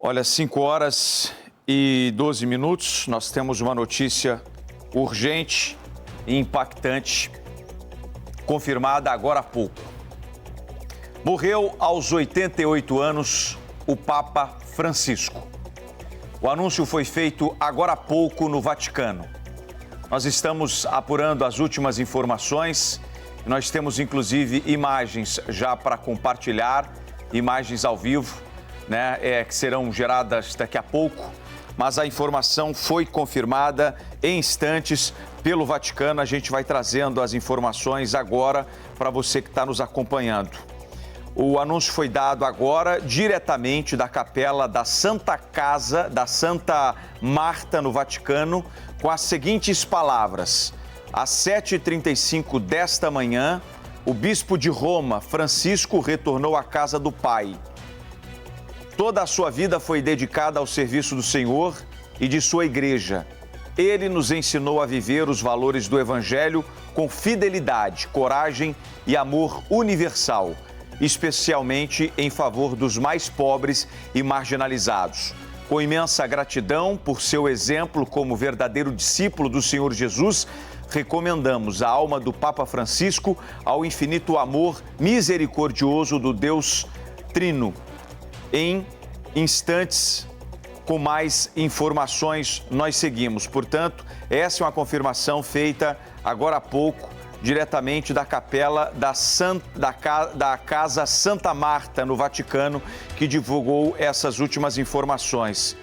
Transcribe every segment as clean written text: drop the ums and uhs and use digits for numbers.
Olha, 5h12, nós temos uma notícia urgente e impactante, confirmada agora há pouco. Morreu aos 88 anos o Papa Francisco. O anúncio foi feito agora há pouco no Vaticano. Nós estamos apurando as últimas informações, nós temos inclusive imagens já para compartilhar, imagens ao vivo, que serão geradas daqui a pouco, mas a informação foi confirmada em instantes pelo Vaticano. A gente vai trazendo as informações agora para você que está nos acompanhando. O anúncio foi dado agora diretamente da capela da Santa Casa, da Santa Marta, no Vaticano, com as seguintes palavras. Às 7h35 desta manhã, o bispo de Roma, Francisco, retornou à casa do Pai. Toda a sua vida foi dedicada ao serviço do Senhor e de sua igreja. Ele nos ensinou a viver os valores do Evangelho com fidelidade, coragem e amor universal, especialmente em favor dos mais pobres e marginalizados. Com imensa gratidão por seu exemplo como verdadeiro discípulo do Senhor Jesus, recomendamos a alma do Papa Francisco ao infinito amor misericordioso do Deus Trino. Em instantes, com mais informações, nós seguimos. Portanto, essa é uma confirmação feita agora há pouco, diretamente da capela da Casa Santa Marta, no Vaticano, que divulgou essas últimas informações.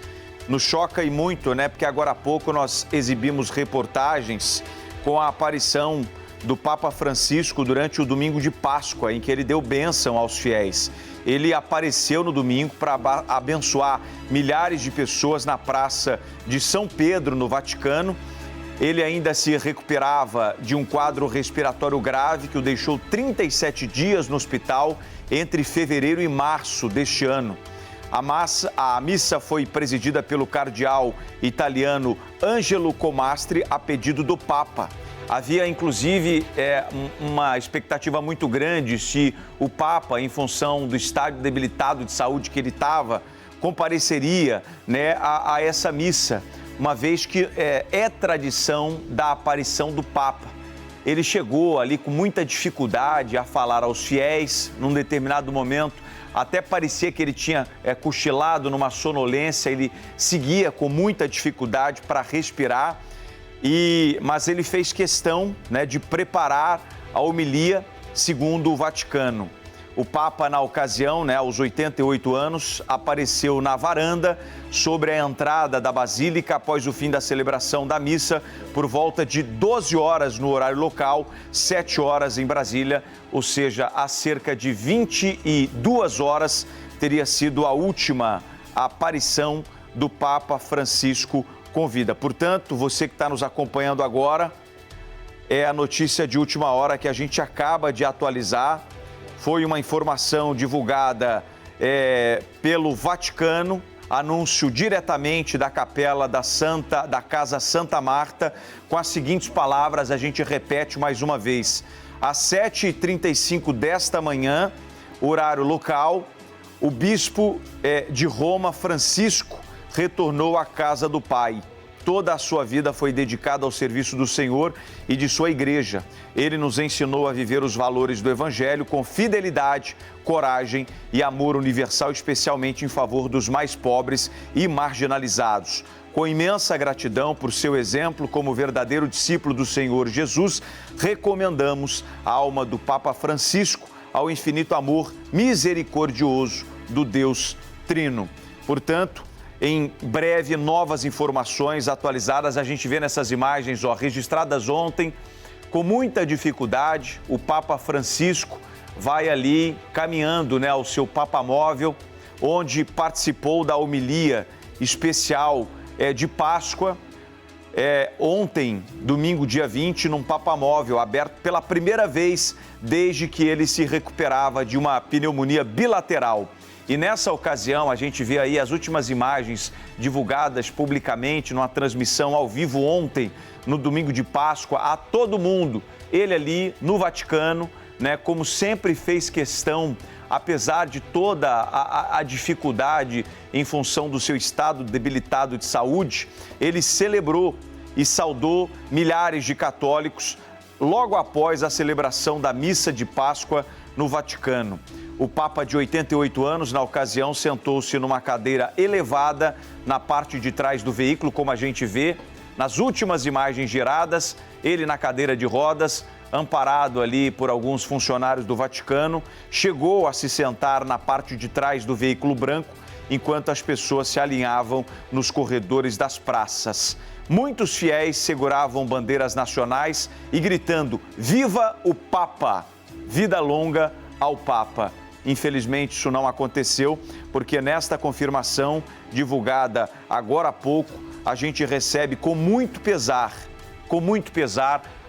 Nos choca e muito, porque agora há pouco nós exibimos reportagens com a aparição do Papa Francisco durante o domingo de Páscoa, em que ele deu bênção aos fiéis. Ele apareceu no domingo para abençoar milhares de pessoas na Praça de São Pedro, no Vaticano. Ele ainda se recuperava de um quadro respiratório grave que o deixou 37 dias no hospital entre fevereiro e março deste ano. A missa foi presidida pelo cardeal italiano Angelo Comastri a pedido do Papa. Havia, inclusive, uma expectativa muito grande se o Papa, em função do estado debilitado de saúde que ele estava, compareceria a essa missa, uma vez que é tradição da aparição do Papa. Ele chegou ali com muita dificuldade a falar aos fiéis, num determinado momento, até parecia que ele tinha cochilado numa sonolência, ele seguia com muita dificuldade para respirar. Mas ele fez questão de preparar a homilia segundo o Vaticano. O Papa, na ocasião, aos 88 anos, apareceu na varanda sobre a entrada da Basílica após o fim da celebração da missa, por volta de 12 horas no horário local, 7 horas em Brasília, ou seja, há cerca de 22 horas teria sido a última aparição do Papa Francisco com vida. Portanto, você que está nos acompanhando agora, é a notícia de última hora que a gente acaba de atualizar. Foi uma informação divulgada pelo Vaticano, anúncio diretamente da capela da Casa Santa Marta, com as seguintes palavras, a gente repete mais uma vez. Às 7h35 desta manhã, horário local, o bispo de Roma, Francisco, retornou à casa do Pai. Toda a sua vida foi dedicada ao serviço do Senhor e de sua igreja. Ele nos ensinou a viver os valores do Evangelho com fidelidade, coragem e amor universal, especialmente em favor dos mais pobres e marginalizados. Com imensa gratidão por seu exemplo como verdadeiro discípulo do Senhor Jesus, recomendamos a alma do Papa Francisco ao infinito amor misericordioso do Deus Trino. Portanto, em breve, novas informações atualizadas. A gente vê nessas imagens, registradas ontem, com muita dificuldade. O Papa Francisco vai ali caminhando ao seu papamóvel, onde participou da homilia especial de Páscoa. Ontem, domingo, dia 20, num papamóvel aberto pela primeira vez desde que ele se recuperava de uma pneumonia bilateral. E nessa ocasião, a gente vê aí as últimas imagens divulgadas publicamente numa transmissão ao vivo ontem, no domingo de Páscoa, a todo mundo. Ele ali no Vaticano, como sempre fez questão apesar de toda a dificuldade em função do seu estado debilitado de saúde, ele celebrou e saudou milhares de católicos logo após a celebração da missa de Páscoa no Vaticano. O Papa, de 88 anos, na ocasião, sentou-se numa cadeira elevada na parte de trás do veículo, como a gente vê nas últimas imagens geradas, ele na cadeira de rodas, amparado ali por alguns funcionários do Vaticano, chegou a se sentar na parte de trás do veículo branco, enquanto as pessoas se alinhavam nos corredores das praças. Muitos fiéis seguravam bandeiras nacionais e gritando: "Viva o Papa! Vida longa ao Papa!" Infelizmente, isso não aconteceu, porque nesta confirmação, divulgada agora há pouco, a gente recebe com muito pesar,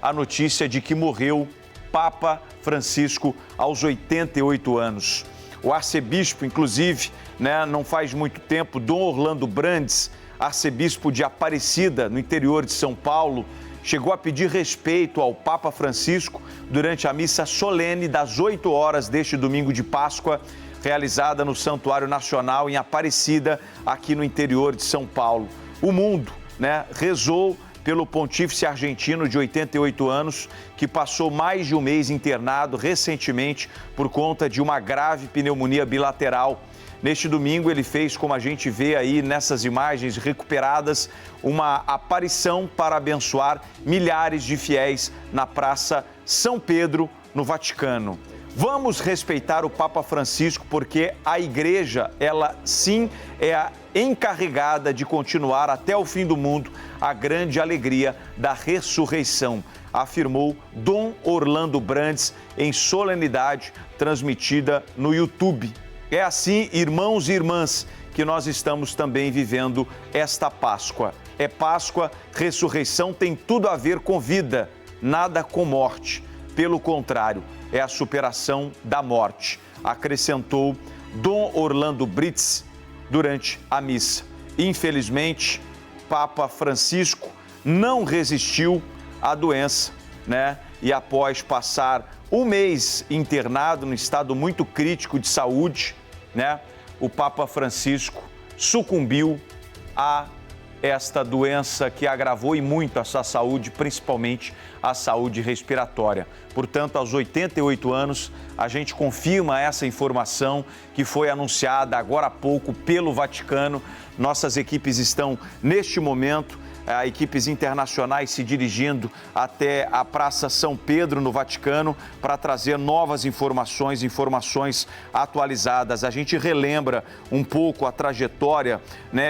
a notícia de que morreu Papa Francisco aos 88 anos. O arcebispo, inclusive, não faz muito tempo, Dom Orlando Brandes, arcebispo de Aparecida, no interior de São Paulo, chegou a pedir respeito ao Papa Francisco durante a missa solene das 8 horas deste domingo de Páscoa, realizada no Santuário Nacional em Aparecida, aqui no interior de São Paulo. O mundo, rezou pelo pontífice argentino de 88 anos, que passou mais de um mês internado recentemente por conta de uma grave pneumonia bilateral. Neste domingo, ele fez, como a gente vê aí nessas imagens recuperadas, uma aparição para abençoar milhares de fiéis na Praça São Pedro, no Vaticano. Vamos respeitar o Papa Francisco, porque a Igreja, ela sim é a encarregada de continuar até o fim do mundo a grande alegria da ressurreição, afirmou Dom Orlando Brandes em solenidade transmitida no YouTube. É assim, irmãos e irmãs, que nós estamos também vivendo esta Páscoa. É Páscoa, ressurreição tem tudo a ver com vida, nada com morte. Pelo contrário, é a superação da morte, acrescentou Dom Orlando Brandes durante a missa. Infelizmente, Papa Francisco não resistiu à doença, E após passar um mês internado no estado muito crítico de saúde, o Papa Francisco sucumbiu a esta doença que agravou e muito a sua saúde, principalmente a saúde respiratória. Portanto, aos 88 anos, a gente confirma essa informação que foi anunciada agora há pouco pelo Vaticano. Nossas equipes estão, neste momento, equipes internacionais se dirigindo até a Praça São Pedro, no Vaticano, para trazer novas informações atualizadas. A gente relembra um pouco a trajetória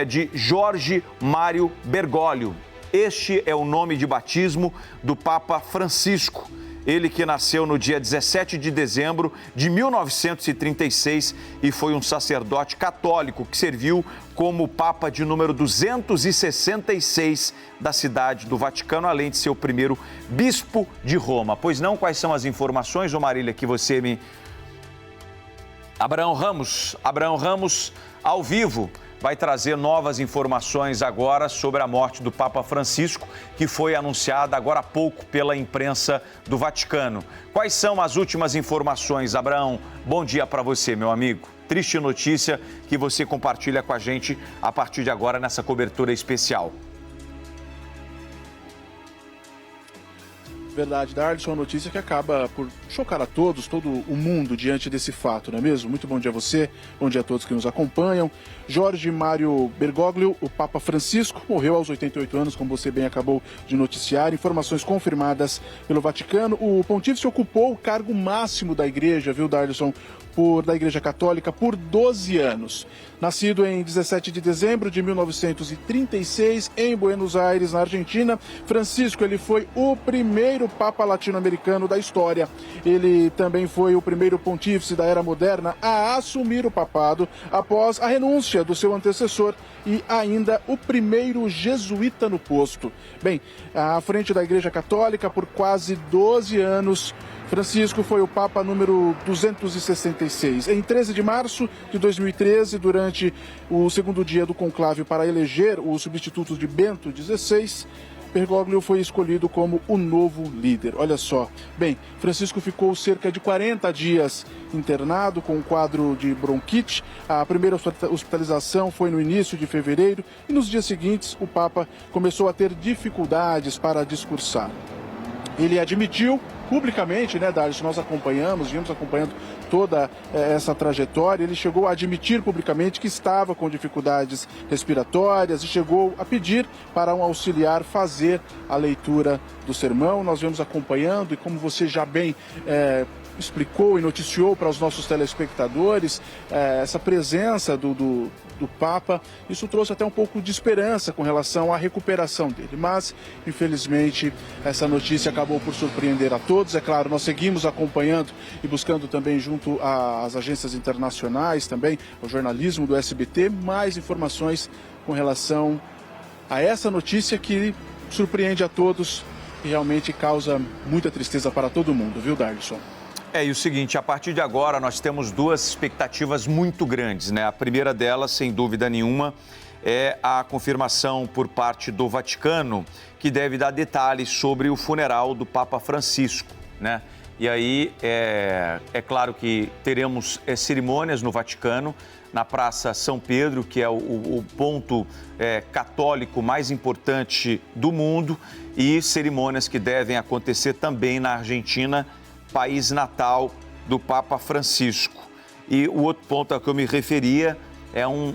de Jorge Mário Bergoglio. Este é o nome de batismo do Papa Francisco. Ele que nasceu no dia 17 de dezembro de 1936 e foi um sacerdote católico que serviu como Papa de número 266 da cidade do Vaticano, além de ser o primeiro bispo de Roma. Pois não, quais são as informações, ô Marília, que você me... Abraão Ramos, ao vivo, vai trazer novas informações agora sobre a morte do Papa Francisco, que foi anunciada agora há pouco pela imprensa do Vaticano. Quais são as últimas informações, Abraão? Bom dia para você, meu amigo. Triste notícia que você compartilha com a gente a partir de agora nessa cobertura especial. Verdade, Darlison, uma notícia que acaba por chocar a todos, todo o mundo diante desse fato, não é mesmo? Muito bom dia a você, bom dia a todos que nos acompanham. Jorge Mário Bergoglio, o Papa Francisco, morreu aos 88 anos, como você bem acabou de noticiar. Informações confirmadas pelo Vaticano. O pontífice ocupou o cargo máximo da igreja, viu, Darlison? Da Igreja Católica por 12 anos. Nascido em 17 de dezembro de 1936, em Buenos Aires, na Argentina, Francisco ele foi o primeiro Papa latino-americano da história. Ele também foi o primeiro pontífice da Era Moderna a assumir o papado após a renúncia do seu antecessor e ainda o primeiro jesuíta no posto. Bem, à frente da Igreja Católica por quase 12 anos, Francisco foi o Papa número 266. Em 13 de março de 2013, durante o segundo dia do conclave para eleger os substitutos de Bento XVI, Bergoglio foi escolhido como o novo líder. Olha só. Bem, Francisco ficou cerca de 40 dias internado com um quadro de bronquite. A primeira hospitalização foi no início de fevereiro e nos dias seguintes o Papa começou a ter dificuldades para discursar. Ele admitiu publicamente, né, Darcy, nós viemos acompanhando toda essa trajetória, ele chegou a admitir publicamente que estava com dificuldades respiratórias e chegou a pedir para um auxiliar fazer a leitura do sermão. Nós viemos acompanhando e, como você já bem explicou e noticiou para os nossos telespectadores, essa presença do Papa, isso trouxe até um pouco de esperança com relação à recuperação dele, mas infelizmente essa notícia acabou por surpreender a todos. É claro, nós seguimos acompanhando e buscando também junto às agências internacionais, também ao jornalismo do SBT, mais informações com relação a essa notícia que surpreende a todos e realmente causa muita tristeza para todo mundo, viu, Darlison? E o seguinte, a partir de agora nós temos duas expectativas muito grandes, né? A primeira delas, sem dúvida nenhuma, é a confirmação por parte do Vaticano, que deve dar detalhes sobre o funeral do Papa Francisco, né? E aí, é claro que teremos cerimônias no Vaticano, na Praça São Pedro, que é o ponto católico mais importante do mundo, e cerimônias que devem acontecer também na Argentina, país natal do Papa Francisco. E o outro ponto a que eu me referia é um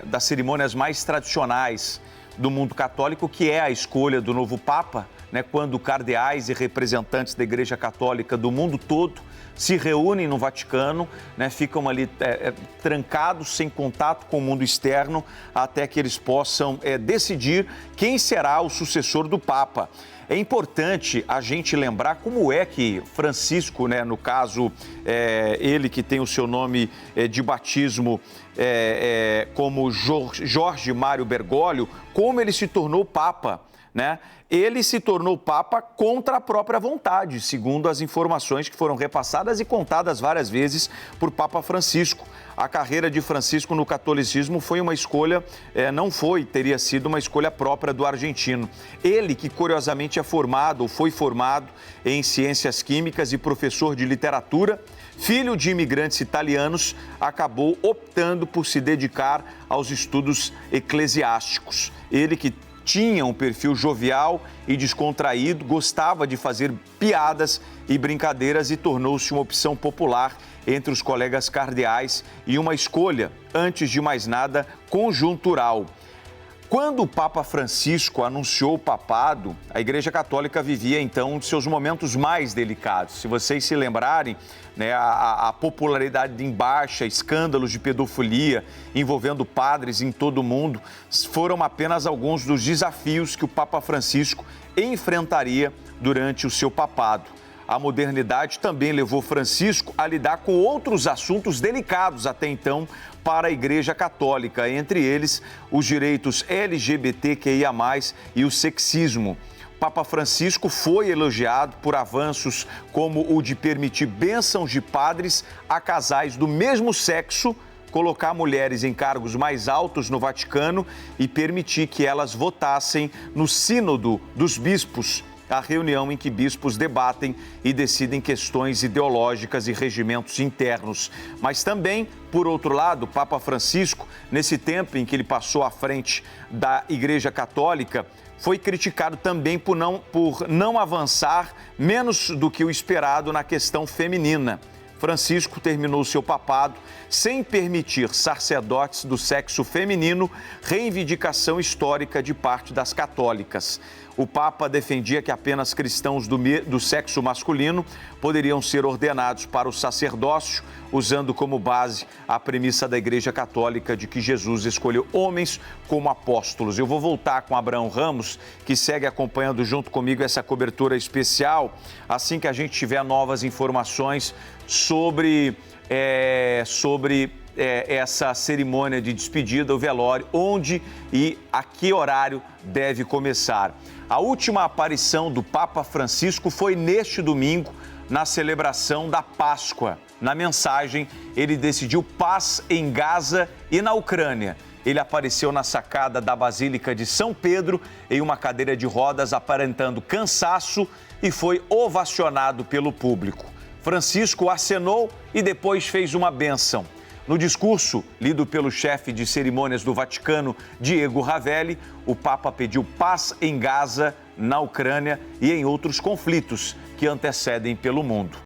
das cerimônias mais tradicionais do mundo católico, que é a escolha do novo Papa, né, quando cardeais e representantes da Igreja Católica do mundo todo se reúnem no Vaticano, né, ficam ali trancados, sem contato com o mundo externo, até que eles possam decidir quem será o sucessor do Papa. É importante a gente lembrar como é que Francisco, né, no caso, ele que tem o seu nome de batismo como Jorge Mário Bergoglio, como ele se tornou Papa, né? Ele se tornou Papa contra a própria vontade, segundo as informações que foram repassadas e contadas várias vezes por Papa Francisco. A carreira de Francisco no catolicismo foi uma escolha, teria sido uma escolha própria do argentino. Ele, que curiosamente foi formado em ciências químicas e professor de literatura, filho de imigrantes italianos, acabou optando por se dedicar aos estudos eclesiásticos. Ele que tinha um perfil jovial e descontraído, gostava de fazer piadas e brincadeiras e tornou-se uma opção popular entre os colegas cardeais e uma escolha, antes de mais nada, conjuntural. Quando o Papa Francisco anunciou o papado, a Igreja Católica vivia, então, um de seus momentos mais delicados. Se vocês se lembrarem, né, a popularidade em baixa, escândalos de pedofilia envolvendo padres em todo o mundo, foram apenas alguns dos desafios que o Papa Francisco enfrentaria durante o seu papado. A modernidade também levou Francisco a lidar com outros assuntos delicados até então para a Igreja Católica, entre eles os direitos LGBTQIA+, e o sexismo. Papa Francisco foi elogiado por avanços como o de permitir bênçãos de padres a casais do mesmo sexo, colocar mulheres em cargos mais altos no Vaticano e permitir que elas votassem no Sínodo dos Bispos, a reunião em que bispos debatem e decidem questões ideológicas e regimentos internos. Mas também, por outro lado, o Papa Francisco, nesse tempo em que ele passou à frente da Igreja Católica, foi criticado também por não avançar menos do que o esperado na questão feminina. Francisco terminou seu papado sem permitir sacerdotes do sexo feminino, reivindicação histórica de parte das católicas. O Papa defendia que apenas cristãos do sexo masculino poderiam ser ordenados para o sacerdócio, usando como base a premissa da Igreja Católica de que Jesus escolheu homens como apóstolos. Eu vou voltar com Abraão Ramos, que segue acompanhando junto comigo essa cobertura especial, assim que a gente tiver novas informações sobre essa cerimônia de despedida, o velório, onde e a que horário deve começar. A última aparição do Papa Francisco foi neste domingo, na celebração da Páscoa. Na mensagem, ele decidiu paz em Gaza e na Ucrânia ele apareceu na sacada da Basílica de São Pedro em uma cadeira de rodas, aparentando cansaço, e foi ovacionado pelo público. Francisco acenou e depois fez uma bênção. No discurso, lido pelo chefe de cerimônias do Vaticano, Diego Ravelli, o Papa pediu paz em Gaza, na Ucrânia e em outros conflitos que antecedem pelo mundo.